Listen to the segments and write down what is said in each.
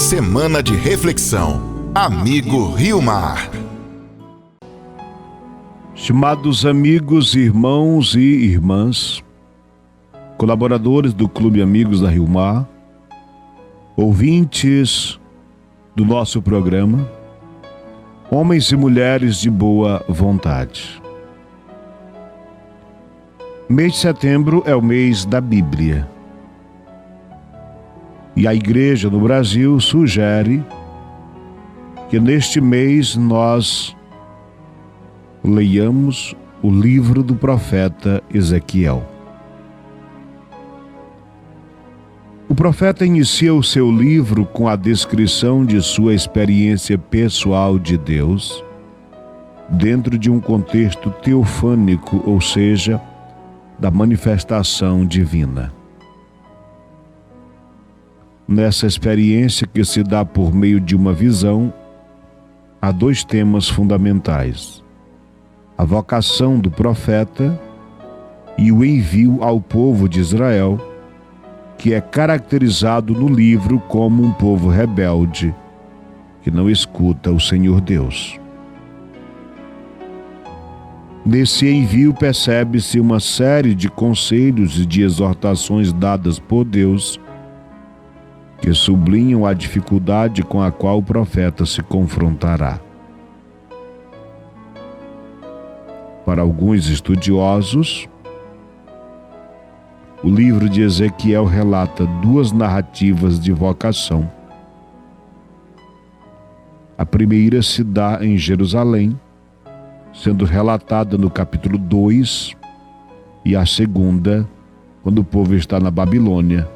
Semana de reflexão. Amigo Rio Mar. Estimados amigos, irmãos e irmãs, colaboradores do Clube Amigos da Rio Mar, ouvintes do nosso programa, homens e mulheres de boa vontade. Mês de setembro é o mês da Bíblia. E a Igreja no Brasil sugere que neste mês nós leiamos o livro do profeta Ezequiel. O profeta inicia o seu livro com a descrição de sua experiência pessoal de Deus, dentro de um contexto teofânico, ou seja, da manifestação divina. Nessa experiência que se dá por meio de uma visão, há dois temas fundamentais: a vocação do profeta e o envio ao povo de Israel, que é caracterizado no livro como um povo rebelde, que não escuta o Senhor Deus. Nesse envio percebe-se uma série de conselhos e de exortações dadas por Deus, que sublinham a dificuldade com a qual o profeta se confrontará. Para alguns estudiosos, o livro de Ezequiel relata duas narrativas de vocação. A primeira se dá em Jerusalém, sendo relatada no capítulo 2, e a segunda, quando o povo está na Babilônia,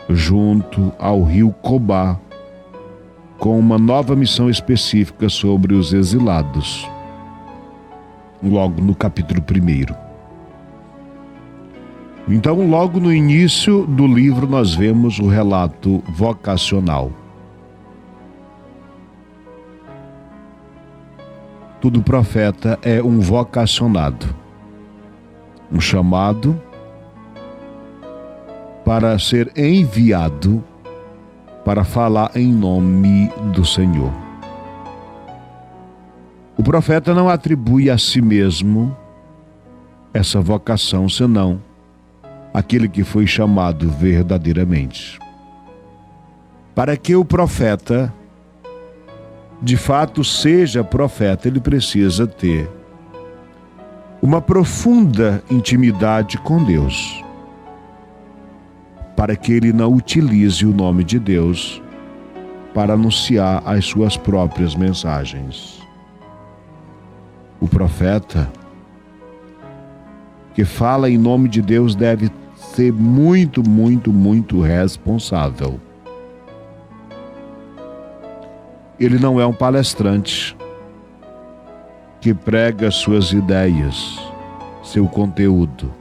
junto ao rio Cobá, com uma nova missão específica sobre os exilados, logo no capítulo 1. Então, logo no início do livro, nós vemos o relato vocacional. Todo profeta é um vocacionado, um chamado para ser enviado para falar em nome do Senhor. O profeta não atribui a si mesmo essa vocação, senão aquele que foi chamado verdadeiramente. Para que o profeta de fato seja profeta, ele precisa ter uma profunda intimidade com Deus, para que ele não utilize o nome de Deus para anunciar as suas próprias mensagens. O profeta que fala em nome de Deus deve ser muito responsável. Ele não é um palestrante que prega suas ideias, seu conteúdo.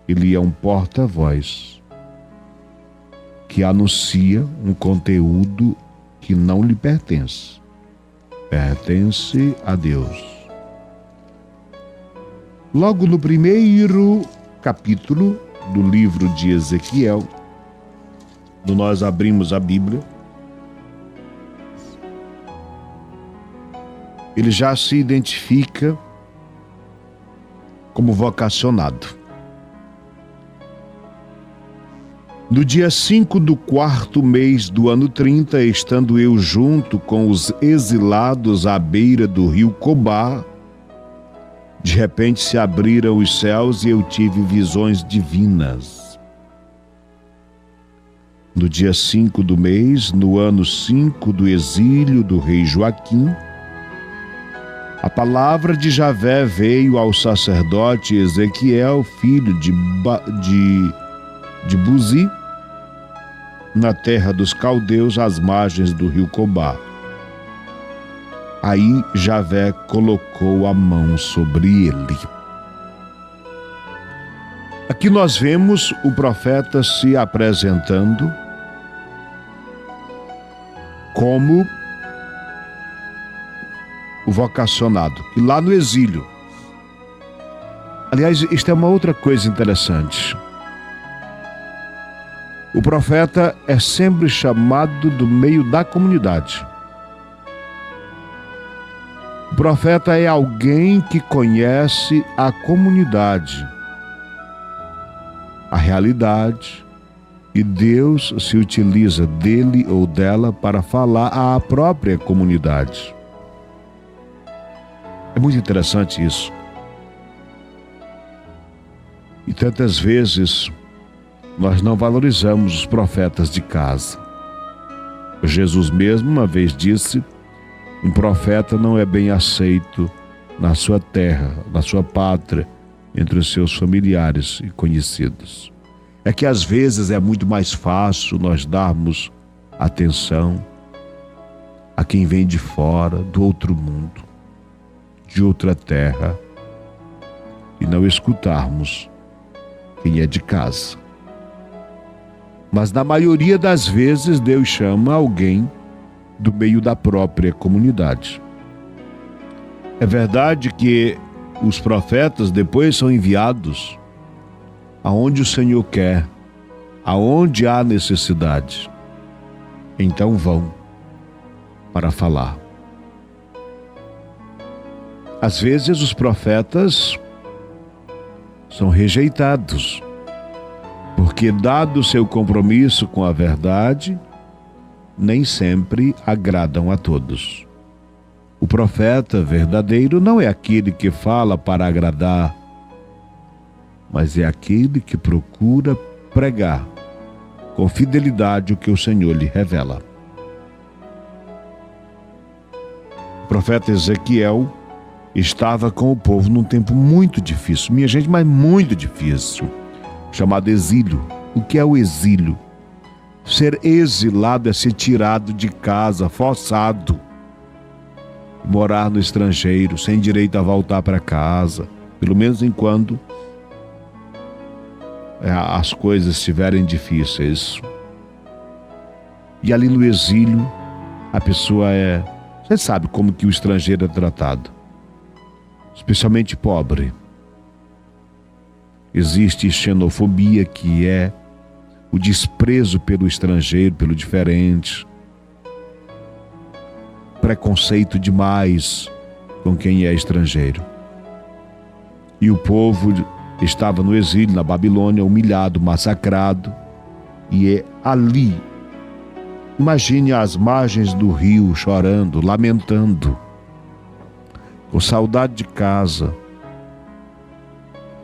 Ele é um porta-voz que anuncia um conteúdo que não lhe pertence. Pertence a Deus. Logo no primeiro capítulo do livro de Ezequiel, quando nós abrimos a Bíblia, ele já se identifica como vocacionado. No dia 5 do 4º mês do ano 30, estando eu junto com os exilados à beira do rio Cobá, de repente se abriram os céus e eu tive visões divinas. No dia 5 do mês, no ano 5 do exílio do rei Joaquim, a palavra de Javé veio ao sacerdote Ezequiel, filho de Buzi, na terra dos caldeus, às margens do rio Cobá. Aí Javé colocou a mão sobre ele. Aqui nós vemos o profeta se apresentando como o vocacionado, e lá no exílio. Aliás, isto é uma outra coisa interessante. O profeta é sempre chamado do meio da comunidade. O profeta é alguém que conhece a comunidade, a realidade, e Deus se utiliza dele ou dela para falar à própria comunidade. É muito interessante isso. E tantas vezes nós não valorizamos os profetas de casa. Jesus mesmo uma vez disse: um profeta não é bem aceito na sua terra, na sua pátria, entre os seus familiares e conhecidos. É que às vezes é muito mais fácil nós darmos atenção a quem vem de fora, do outro mundo, de outra terra, e não escutarmos quem é de casa. Mas na maioria das vezes Deus chama alguém do meio da própria comunidade. É verdade que os profetas depois são enviados aonde o Senhor quer, aonde há necessidade. Então vão para falar. Às vezes os profetas são rejeitados, porque, dado o seu compromisso com a verdade, nem sempre agradam a todos. O profeta verdadeiro não é aquele que fala para agradar, mas é aquele que procura pregar com fidelidade o que o Senhor lhe revela. O profeta Ezequiel estava com o povo num tempo muito difícil, minha gente, mas muito difícil, chamado exílio. O que é o exílio? Ser exilado é ser tirado de casa, forçado, morar no estrangeiro, sem direito a voltar para casa, pelo menos enquanto as coisas estiverem difíceis. E ali no exílio, a pessoa você sabe como que o estrangeiro é tratado, especialmente pobre. Existe xenofobia, que é o desprezo pelo estrangeiro, pelo diferente. Preconceito demais com quem é estrangeiro. E o povo estava no exílio, na Babilônia, humilhado, massacrado. E é ali, imagine as margens do rio, chorando, lamentando, com saudade de casa,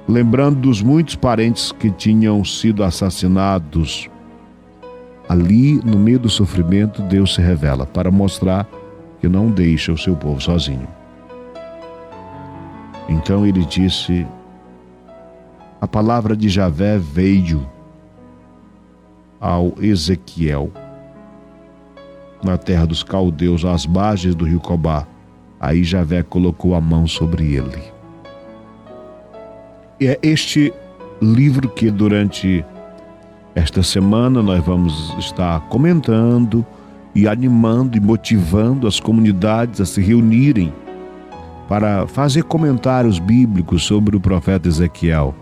lembrando dos muitos parentes que tinham sido assassinados. Ali, no meio do sofrimento, Deus se revela para mostrar que não deixa o seu povo sozinho. Então ele disse: a palavra de Javé veio ao Ezequiel, na terra dos caldeus, às margens do rio Cobá. Aí Javé colocou a mão sobre ele. E é este livro que durante esta semana nós vamos estar comentando e animando e motivando as comunidades a se reunirem para fazer comentários bíblicos sobre o profeta Ezequiel.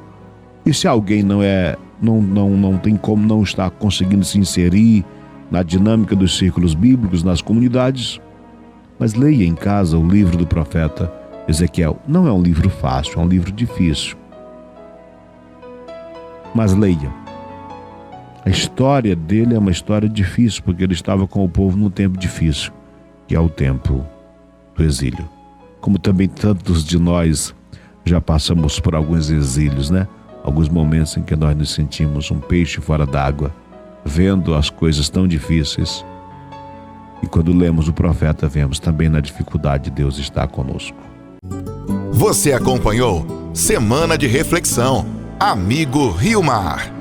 E se alguém não tem como não estar conseguindo se inserir na dinâmica dos círculos bíblicos, nas comunidades, mas leia em casa o livro do profeta Ezequiel. Não é um livro fácil, é um livro difícil. Mas leia. A história dele é uma história difícil, porque ele estava com o povo num tempo difícil, que é o tempo do exílio. Como também tantos de nós já passamos por alguns exílios, né? Alguns momentos em que nós nos sentimos um peixe fora d'água, vendo as coisas tão difíceis. E quando lemos o profeta, vemos também na dificuldade Deus está conosco. Você acompanhou Semana de Reflexão, Amigo Rio Mar.